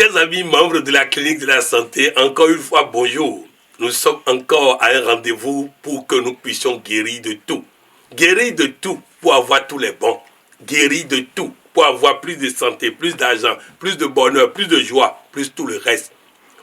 Chers amis membres de la clinique de la santé, encore une fois, bonjour. Nous sommes encore à un rendez-vous pour que nous puissions guérir de tout. Guérir de tout pour avoir tous les bons. Guérir de tout pour avoir plus de santé, plus d'argent, plus de bonheur, plus de joie, plus tout le reste.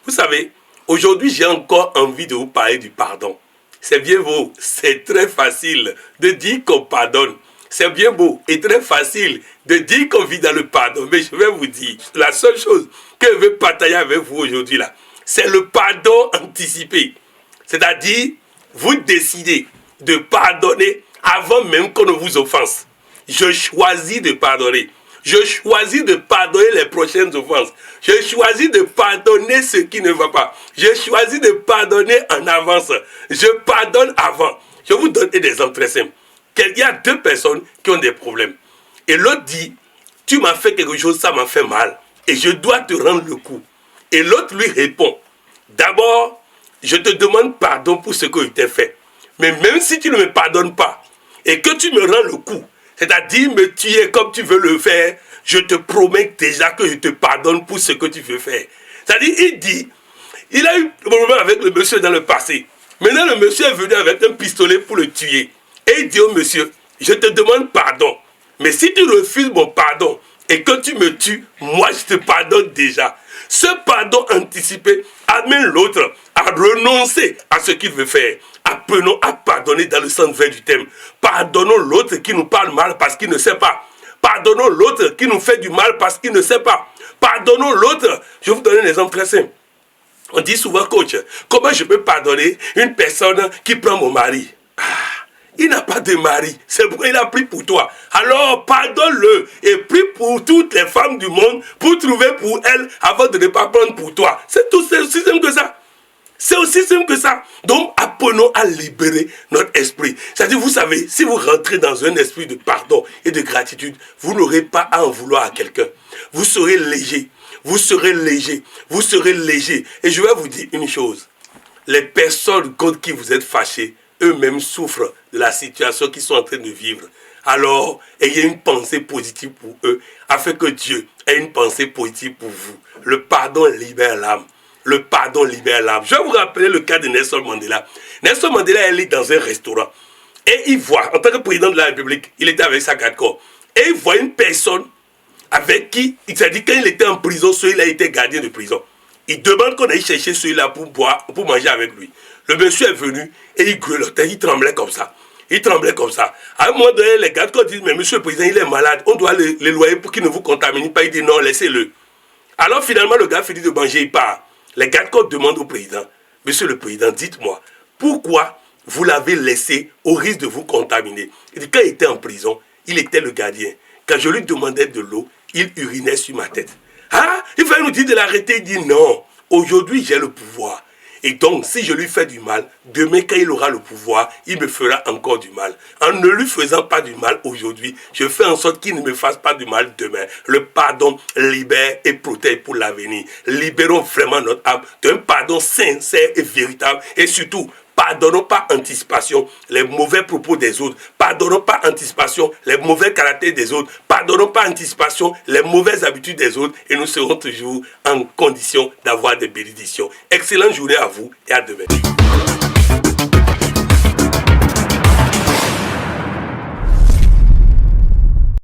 Vous savez, aujourd'hui, j'ai encore envie de vous parler du pardon. C'est bien beau, c'est très facile de dire qu'on pardonne. C'est bien beau et très facile de dire qu'on vit dans le pardon. Mais je vais vous dire, la seule chose que je veux partager avec vous aujourd'hui là, c'est le pardon anticipé. C'est-à-dire, vous décidez de pardonner avant même qu'on ne vous offense. Je choisis de pardonner. Je choisis de pardonner les prochaines offenses. Je choisis de pardonner ce qui ne va pas. Je choisis de pardonner en avance. Je pardonne avant. Je vous donne des exemples très simples. Il y a deux personnes qui ont des problèmes. Et l'autre dit, tu m'as fait quelque chose, ça m'a fait mal. Et je dois te rendre le coup. Et l'autre lui répond, d'abord, je te demande pardon pour ce que je t'ai fait. Mais même si tu ne me pardonnes pas, et que tu me rends le coup, c'est-à-dire me tuer comme tu veux le faire, je te promets déjà que je te pardonne pour ce que tu veux faire. C'est-à-dire, il dit, il a eu un problème avec le monsieur dans le passé. Maintenant, le monsieur est venu avec un pistolet pour le tuer. Et il dit au monsieur, je te demande pardon. Mais si tu refuses mon pardon et que tu me tues, moi je te pardonne déjà. Ce pardon anticipé amène l'autre à renoncer à ce qu'il veut faire. Apprenons à pardonner dans le sens vrai du thème. Pardonnons l'autre qui nous parle mal parce qu'il ne sait pas. Pardonnons l'autre qui nous fait du mal parce qu'il ne sait pas. Pardonnons l'autre. Je vais vous donner un exemple très simple. On dit souvent, coach, comment je peux pardonner une personne qui prend mon mari? Il n'a pas de mari, c'est pourquoi il a pris pour toi. Alors pardonne-le et prie pour toutes les femmes du monde pour trouver pour elles avant de ne pas prendre pour toi. C'est tout, c'est aussi simple que ça. C'est aussi simple que ça. Donc apprenons à libérer notre esprit. C'est-à-dire, vous savez, si vous rentrez dans un esprit de pardon et de gratitude, vous n'aurez pas à en vouloir à quelqu'un. Vous serez léger. Vous serez léger. Vous serez léger. Et je vais vous dire une chose. Les personnes contre qui vous êtes fâchés, eux-mêmes souffrent de la situation qu'ils sont en train de vivre. Alors, ayez une pensée positive pour eux, afin que Dieu ait une pensée positive pour vous. Le pardon libère l'âme. Le pardon libère l'âme. Je vais vous rappeler le cas de Nelson Mandela. Nelson Mandela est allé dans un restaurant. Et il voit, en tant que président de la République, il était avec sa garde-corps. Et il voit une personne avec qui, il s'est dit, quand il était en prison, celui-là était gardien de prison. Il demande qu'on aille chercher celui-là pour boire, pour manger avec lui. Le monsieur est venu et il grelottait, il tremblait comme ça. Il tremblait comme ça. À un moment donné, les gardes disent, mais monsieur le président, il est malade, on doit l'éloigner pour qu'il ne vous contamine pas. Il dit non, laissez-le. Alors finalement, le gars finit de manger, il part. Les gardes demandent au président, monsieur le président, dites-moi, pourquoi vous l'avez laissé au risque de vous contaminer? Il dit, quand il était en prison, il était le gardien. Quand je lui demandais de l'eau, il urinait sur ma tête. Ah, il fallait nous dire de l'arrêter. Il dit non, aujourd'hui j'ai le pouvoir. Et donc, si je lui fais du mal, demain, quand il aura le pouvoir, il me fera encore du mal. En ne lui faisant pas du mal aujourd'hui, je fais en sorte qu'il ne me fasse pas du mal demain. Le pardon libère et protège pour l'avenir. Libérons vraiment notre âme d'un pardon sincère et véritable. Et surtout, pardonnons par anticipation les mauvais propos des autres. Pardonnons par anticipation les mauvais caractères des autres. Pardonnons par anticipation les mauvaises habitudes des autres. Et nous serons toujours en condition d'avoir des bénédictions. Excellente journée à vous et à demain.